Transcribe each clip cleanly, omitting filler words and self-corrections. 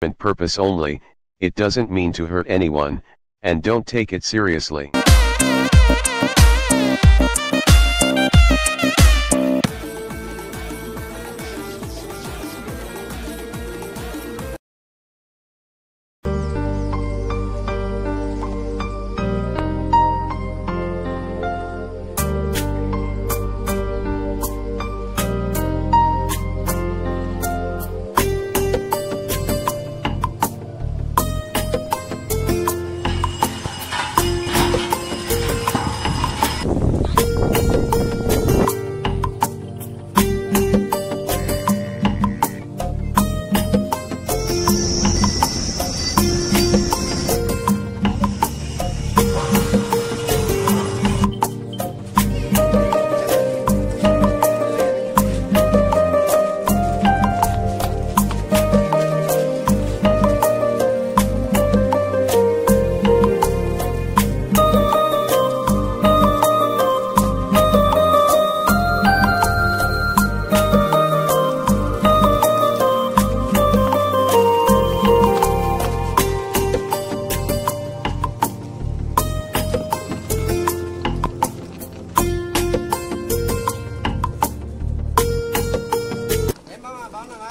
purpose only, it doesn't mean to hurt anyone, and don't take it seriously.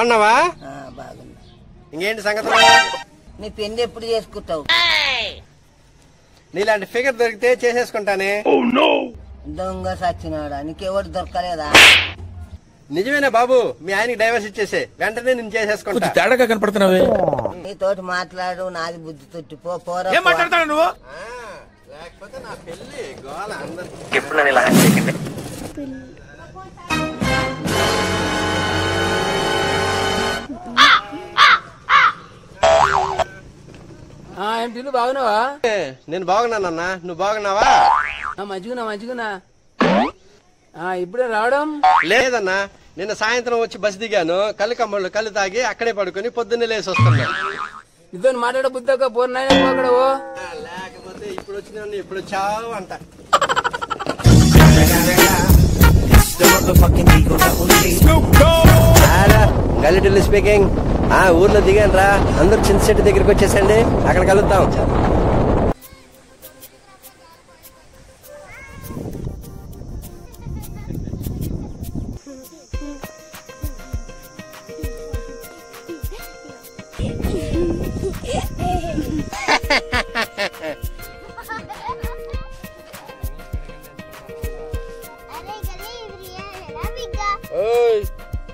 అన్నవా ఇంకేంటి సంగతులు? నీ పెళ్లి ఎప్పుడు చేసుకుంటావు? నీలాంటి ఫిగర్ దొరికితే చేసేసుకుంటానే. దొంగ సచ్చినాడా, నీకెవరు దొరకలేదా? నిజమేనా బాబు? మీ ఆయనకి డైవర్స్ ఇచ్చేసే, వెంటనే నేను చేసేసుకుంటా. తేడాగా కనపడుతున్నావే. నీతోటి మాట్లాడు, నాది బుద్ధి తొట్టి పోరా. ఏం మాట్లాడతావు నువ్వు? లేకపోతే నా పెళ్లి గోల అందరూ. ఏం పిల్లు బాగున్నావా? నేను బాగున్నానన్నా, నువ్వు బాగున్నావా? మంచిగున్నా. ఇప్పుడే రావడం లేదన్నా, నిన్న సాయంత్రం వచ్చి బస్ దిగాను. కళ్ళు కళ్ళు తాగి అక్కడే పడుకుని పొద్దున్నే లేసి వస్తున్నా. ఇదో మాట్లాడ బుద్ధక పోరు అక్కడ. లేకపోతే ఇప్పుడు వచ్చిన ఇప్పుడు చావు అంట. గల్లిటిల్లు స్పీకింగ్. ఊర్లో దిగాను రా, అందరు చిన్న చెట్టు దగ్గరికి వచ్చేసండి, అక్కడ కలుద్దాం.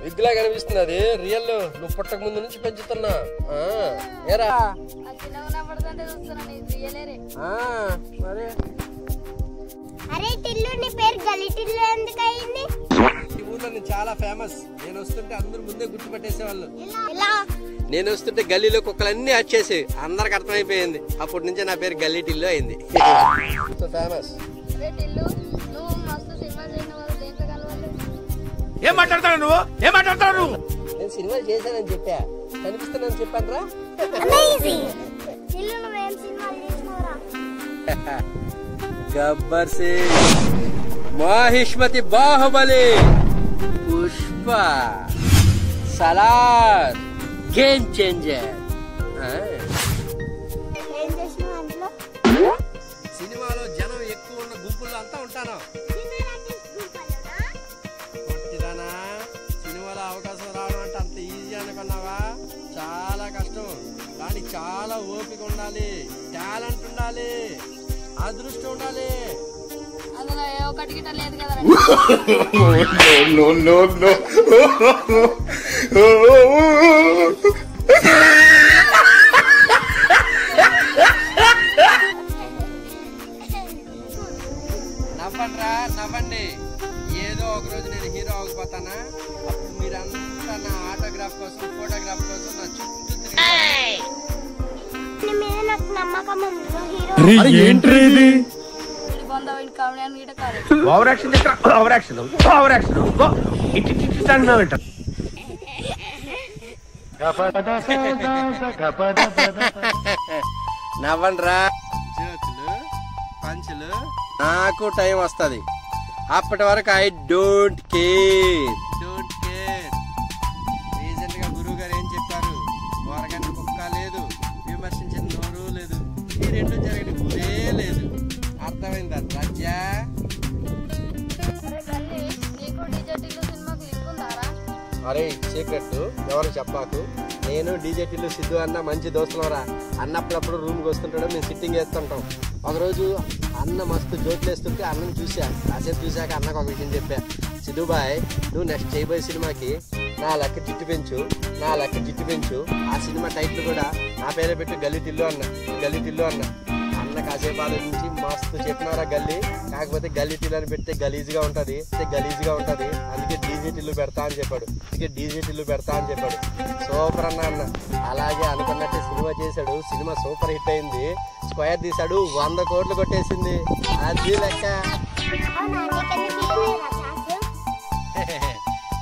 విగ్గులా కనిపిస్తుంది, అది రియల్. నువ్వు పుట్టక ముందు నుంచి పెంచుతున్నా. ఈ ఊర్లో నేను చాలా ఫేమస్. నేను వస్తుంటే అందరు ముందే గుర్తుపెట్టేసేవాళ్ళు. నేను వస్తుంటే గల్లీలో కుక్కలన్నీ వచ్చేసి అందరికి అర్థమైపోయింది. అప్పటి నుంచే నా పేరు గల్లీ టిల్లు అయింది. ఫేమస్. ఏం మాట్లాడతావు నువ్వు? నేను సినిమాలు చేశానని చెప్పా, కనిపిస్తున్నాను చెప్పాను రా. Gabbar Singh, Mahishmati, Baahubali, Pushpa, Salaar, game changer. సినిమాలో జనం ఎక్కువ ఉన్న గుంపుల్లో అంతా ఉంటాను. సినిమాలో అవకాశం రావడం అంటే అంత ఈజీ అనుకున్నావా? చాలా కష్టం. కానీ చాలా ఓపిక ఉండాలి, టాలెంట్ ఉండాలి, అదృష్టం ఉండాలి. అందులో ఏ ఒకటి గిట్ట లేదు కదా. నవ్వండ్రా, నవ్వండి. ఏదో ఒక రోజు నేను హీరో అవ్వకపోతానా? అప్పుడు మీరంతా నా ఆటోగ్రాఫ్ కోసం, ఫోటోగ్రాఫ్ కోసం నా చుట్టూ నవ్వండ్రా. జోకులు, పంచులు, నాకు టైం వస్తుంది. అప్పటి వరకు ఐ డోంట్ కేర్. రీసెంట్ గా గురువు గారు ఏం చెప్పారు? 1 గంట కుక్క అరే సీక్రెట్ ఎవరు చెప్పాకు. నేను డీజే టిల్లు సిద్ధు అన్న మంచి దోస్తులరా. అన్న అప్పుడప్పుడు రూమ్కి వస్తుంటాడు, మేము సిట్టింగ్ వేస్తుంటాం. ఒకరోజు అన్న మస్తు జోకులు వేస్తుంటే అన్నను చూసా. కాసేపు చూశాక అన్నకు ఒక విషయం చెప్పా. సిద్ధు బాయ్, నువ్వు నెక్స్ట్ చేయబోయే సినిమాకి నా లెక్క జిట్టు పెంచు, నా లెక్క జిట్టు పెంచు. ఆ సినిమా టైటిల్ కూడా నా పేరే పెట్టు, గల్లీ టిల్లు అన్న, గల్లీ టిల్లు అన్న. అన్న కాసేపు ఆలోచించి మస్తు చెప్పినారా గల్లీ, కాకపోతే గల్లీ టిల్లు అని పెడితే గలీజ్గా ఉంటుంది, గలీజ్గా ఉంటుంది, అందుకే డీజే టిల్లు పెడతా అని చెప్పాడు. అందుకే డీజే టిల్లు పెడతా అని చెప్పాడు. సూపర్ అన్న. అలాగే అనుకున్నట్టే సినిమా చేశాడు. సినిమా సూపర్ హిట్ అయింది. స్క్వేర్ తీశాడు, 100 కోట్లు కొట్టేసింది. అది లెక్క.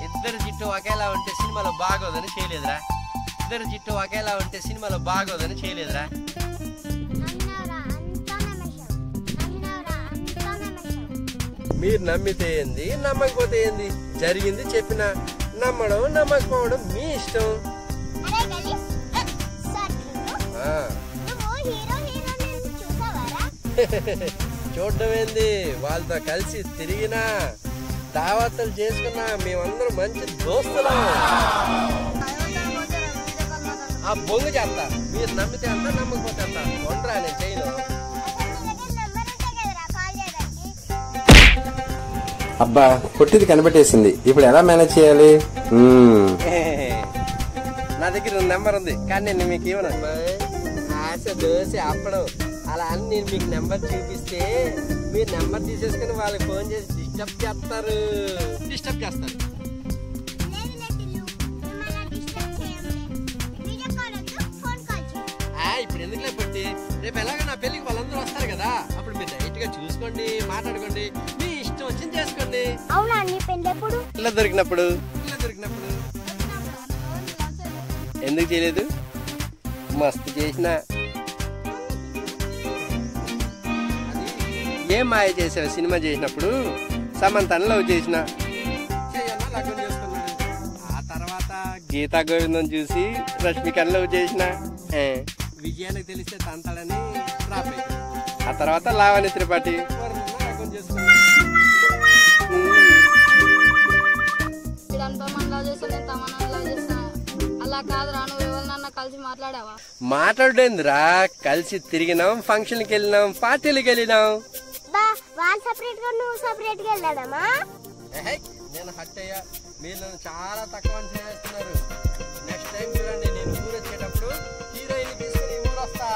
ఇద్దరు జిట్టు ఒకేలా ఉంటే సినిమాలో బాగోదని చేయలేదురా. ఇద్దరు జిట్టు ఒకేలా ఉంటే సినిమాలో బాగోదని చేయలేదురా. మీరు నమ్మితే ఏంది, నమ్మకపోతే ఏంది, జరిగింది చెప్పిన. నమ్మడం నమ్మకపోవడం మీ ఇష్టం. చూడడం ఏంది, వాళ్ళతో కలిసి తిరిగినా దావత్తులు చేసుకున్నా మేమందరం మంచి దోస్తులం. ఆ బొంగు చేస్తా. మీరు నమ్మితే అంత, నమ్మకపోతే అంత. కొండ్రా నేను చేయను. అబ్బా పొట్టిది కనిపెట్టేసింది, ఇప్పుడు ఎలా మేనేజ్ చేయాలి? నా దగ్గర నెంబర్ ఉంది, కానీ నేను మీకు ఇవ్వను. ఆశ దోశ అప్పడం అలా అని నేను మీకు నెంబర్ చూపిస్తే మీరు నెంబర్ తీసేసుకుని వాళ్ళకి ఫోన్ చేసి డిస్టర్బ్ చేస్తారు. ఇప్పుడు ఎందుకులే పట్టి, రేపు ఎలాగో నా పెళ్లికి వాళ్ళందరూ వస్తారు కదా, అప్పుడు మీరు డైరెక్ట్ గా చూసుకోండి, మాట్లాడుకోండి, మీ ఇష్టం వచ్చింది చేసుకోండి. అవునా, నీ పెళ్లి ఎప్పుడు? ఇలా దొరికినప్పుడు. ఎందుకు చేయలేదు? మస్తు చేసిన. ఏం మాయ చేసావు సినిమా చేసినప్పుడు? సమంతను లవ్ చేసిన. ఆ తర్వాత గీతా గోవిందం చూసి రష్మికను లవ్ చేసిన. విజయానికి తెలిస్తే తంతాడని డ్రాప్ అయ్యింది. ఆ తర్వాత లావణ్య త్రిపాఠి అలా కాదురా, నువ్వు ఎవరినన్నా కలిసి మాట్లాడావా? మాట్లాడేందిరా, కలిసి తిరిగినాం, ఫంక్షన్కి వెళ్ళినాం, పార్టీలకు వెళ్ళినాం. వాళ్ళు సపరేట్ గా నువ్వు సపరేట్ గా వెళ్ళాడమ్మా. నేను హట్ అయ్యా. మీరు నన్ను చాలా తక్కువ అంచనా వేస్తున్నారు. నెక్స్ట్ టైం చూడండి, నేను ఊరు వచ్చేటప్పుడు హీరోయిన్ తీసుకుని ఊరు వస్తా.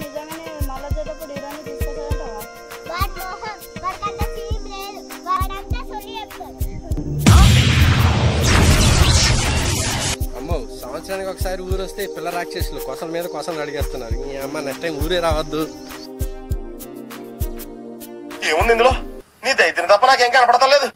నిజంగానే మళ్ళా చేటప్పుడు హీరోయిన్ తీసుకొచ్చాడంటావా? అమ్మో, సంవత్సరానికి ఒకసారి ఊరు వస్తే పిల్ల రాక్షసులు కొసల మీద కొసలు అడిగేస్తున్నారు. ఈ అమ్మ నెక్స్ట్ టైం ఊరే రావద్దు. ఏముంది ఇందులో? నీ దైత్యం తప్ప నాకేం కనపడతలేదు.